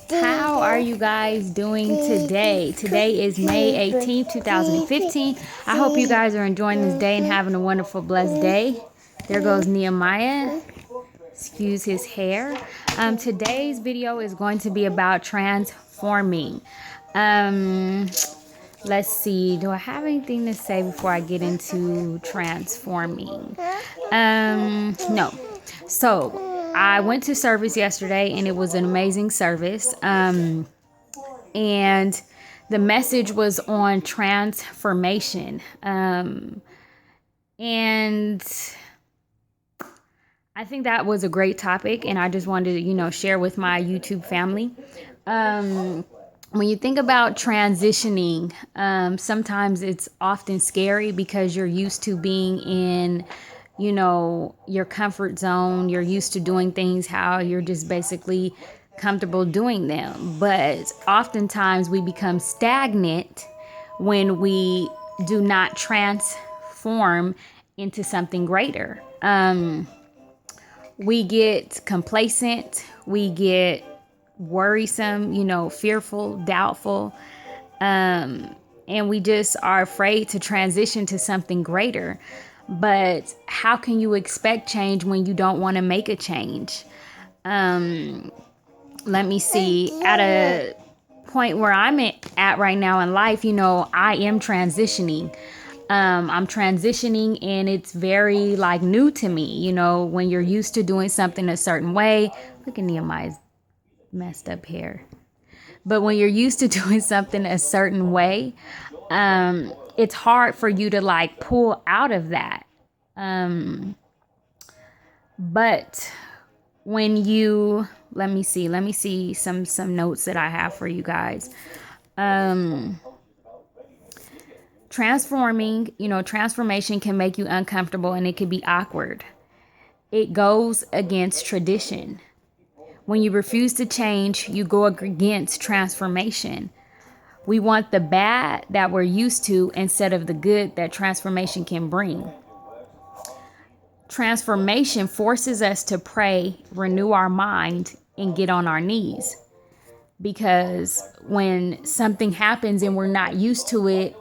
How are you guys doing today? Today is May 18th, 2015. I hope you guys are enjoying this day and having a wonderful, blessed day. There goes Nehemiah. Excuse his hair. Today's video is going to be about transforming. Let's see. Do I have anything to say before I get into transforming? No. So I went to service yesterday and it was an amazing service. And the message was on transformation. And I think that was a great topic, and I just wanted to, share with my YouTube family. When you think about transitioning, sometimes it's often scary because you're used to being in, your comfort zone. You're used to doing things how you're just basically comfortable doing them. But oftentimes we become stagnant when we do not transform into something greater. We get complacent, we get worrisome, fearful, doubtful, and we just are afraid to transition to something greater. But how can you expect change when you don't want to make a change? Let me see. At a point where I'm at right now in life, I am transitioning. I'm transitioning and it's very new to me, when you're used to doing something a certain way. Look at Nehemiah's messed up hair. But when you're used to doing something a certain way, it's hard for you to pull out of that. But when you, let me see some notes that I have for you guys. Transformation can make you uncomfortable and it can be awkward. It goes against tradition. When you refuse to change, you go against transformation. We want the bad that we're used to instead of the good that transformation can bring. Transformation forces us to pray, renew our mind, and get on our knees. Because when something happens and we're not used to it,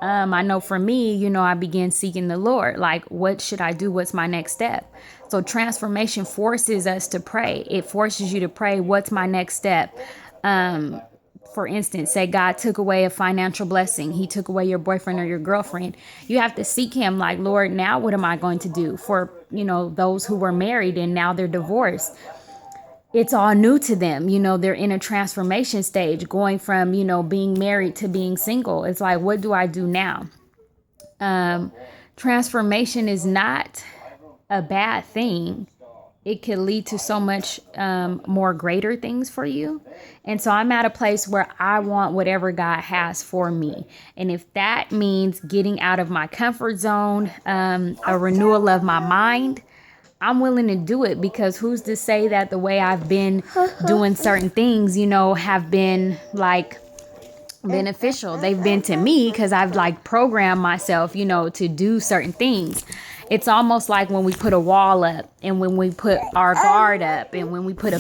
I know for me, I began seeking the Lord. What should I do? What's my next step? So transformation forces us to pray. It forces you to pray, what's my next step? For instance, say God took away a financial blessing. He took away your boyfriend or your girlfriend. You have to seek him Lord, now what am I going to do? For, those who were married and now they're divorced. It's all new to them. They're in a transformation stage, going from, being married to being single. It's what do I do now? Transformation is not a bad thing. It can lead to so much more greater things for you. And so I'm at a place where I want whatever God has for me. And if that means getting out of my comfort zone, a renewal of my mind, I'm willing to do it, because who's to say that the way I've been doing certain things, have been beneficial. They've been to me because I've programmed myself, to do certain things. It's almost like when we put a wall up and when we put our guard up and when we put a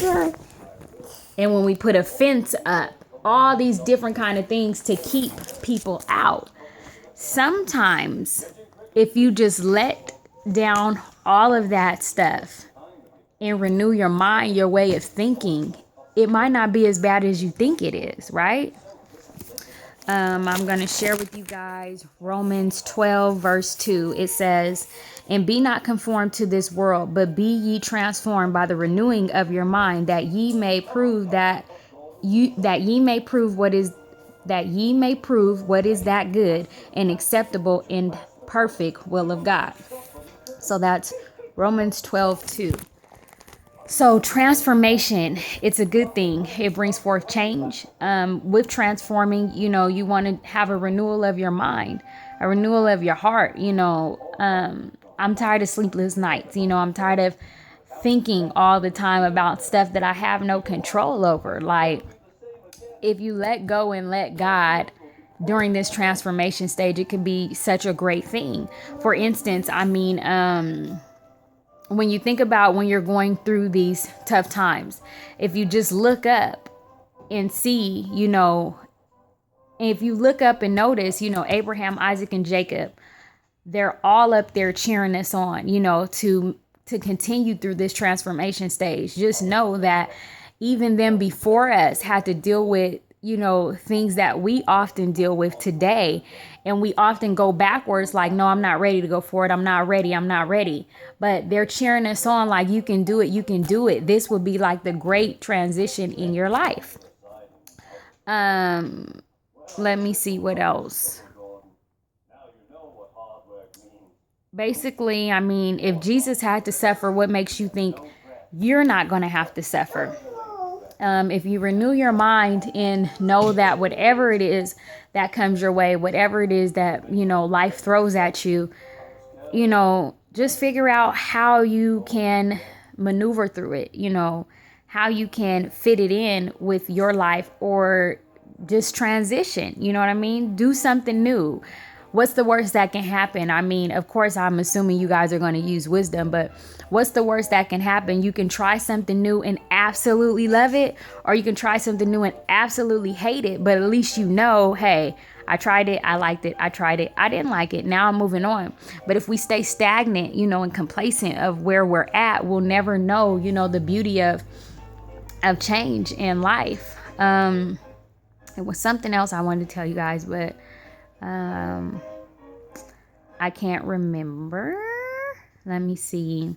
fence up, all these different kind of things to keep people out. Sometimes if you just let down all of that stuff and renew your mind, your way of thinking, it might not be as bad as you think it is, right? I'm going to share with you guys Romans 12 verse 2. It says, "And be not conformed to this world, but be ye transformed by the renewing of your mind, that ye may prove what is that good and acceptable and perfect will of God." So that's Romans 12:2. So transformation, it's a good thing. It brings forth change. With transforming, you want to have a renewal of your mind, a renewal of your heart. I'm tired of sleepless nights. I'm tired of thinking all the time about stuff that I have no control over. If you let go and let God during this transformation stage, it can be such a great thing. For instance, when you think about when you're going through these tough times, if you just look up and see, if you look up and notice, Abraham, Isaac, and Jacob, they're all up there cheering us on, to continue through this transformation stage. Just know that even them before us had to deal with, things that we often deal with today. And we often go backwards like, no, I'm not ready to go forward. I'm not ready. I'm not ready. But they're cheering us on like, you can do it. You can do it. This would be like the great transition in your life. Let me see what else. Basically, I mean, if Jesus had to suffer, what makes you think you're not going to have to suffer? If you renew your mind and know that whatever it is that comes your way, whatever it is that, life throws at you, just figure out how you can maneuver through it, how you can fit it in with your life, or just transition, you know what I mean? Do something new. What's the worst that can happen? I mean, of course, I'm assuming you guys are going to use wisdom, but what's the worst that can happen? You can try something new and absolutely love it, or you can try something new and absolutely hate it, but at least hey, I tried it, I liked it, I tried it, I didn't like it, now I'm moving on. But if we stay stagnant, and complacent of where we're at, we'll never know, the beauty of change in life. It was something else I wanted to tell you guys, but I can't remember. Let me see.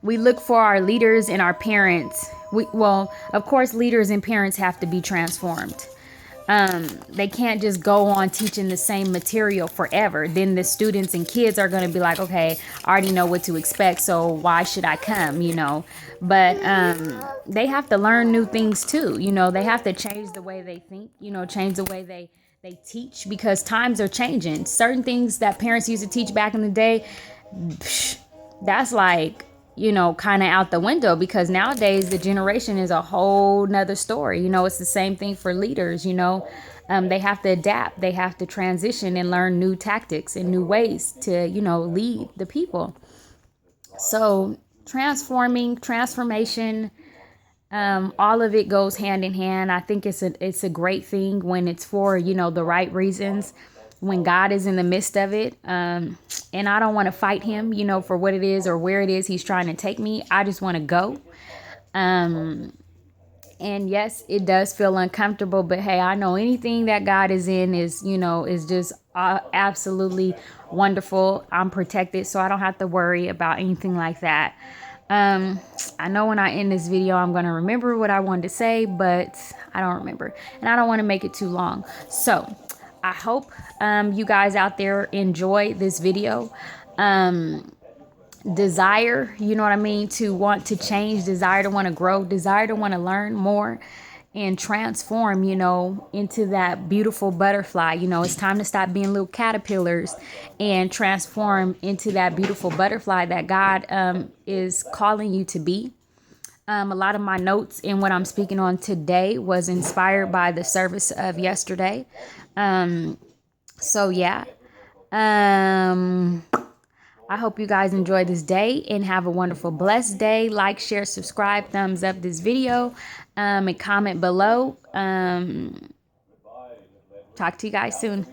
We look for our leaders and our parents. Of course, leaders and parents have to be transformed. They can't just go on teaching the same material forever. Then the students and kids are going to be like, okay, I already know what to expect, so why should I come, But they have to learn new things too. They have to change the way they think, change the way they teach, because times are changing. Certain things that parents used to teach back in the day, that's like, kind of out the window, because nowadays the generation is a whole nother story. It's the same thing for leaders. They have to adapt, they have to transition and learn new tactics and new ways to, lead the people. So transformation, all of it goes hand in hand. I think it's a great thing when it's for, the right reasons, when God is in the midst of it. And I don't want to fight him, for what it is or where it is he's trying to take me. I just want to go. And yes, it does feel uncomfortable, but hey, I know anything that God is in is, is just absolutely wonderful. I'm protected, so I don't have to worry about anything like that. I know when I end this video, I'm going to remember what I wanted to say, but I don't remember, and I don't want to make it too long. So I hope you guys out there enjoy this video. Desire, to want to change, desire to want to grow, desire to want to learn more and transform, into that beautiful butterfly. It's time to stop being little caterpillars and transform into that beautiful butterfly that God is calling you to be. A lot of my notes and what I'm speaking on today was inspired by the service of yesterday. So yeah. I hope you guys enjoy this day and have a wonderful, blessed day. Like, share, subscribe, thumbs up this video, and comment below. Talk to you guys soon.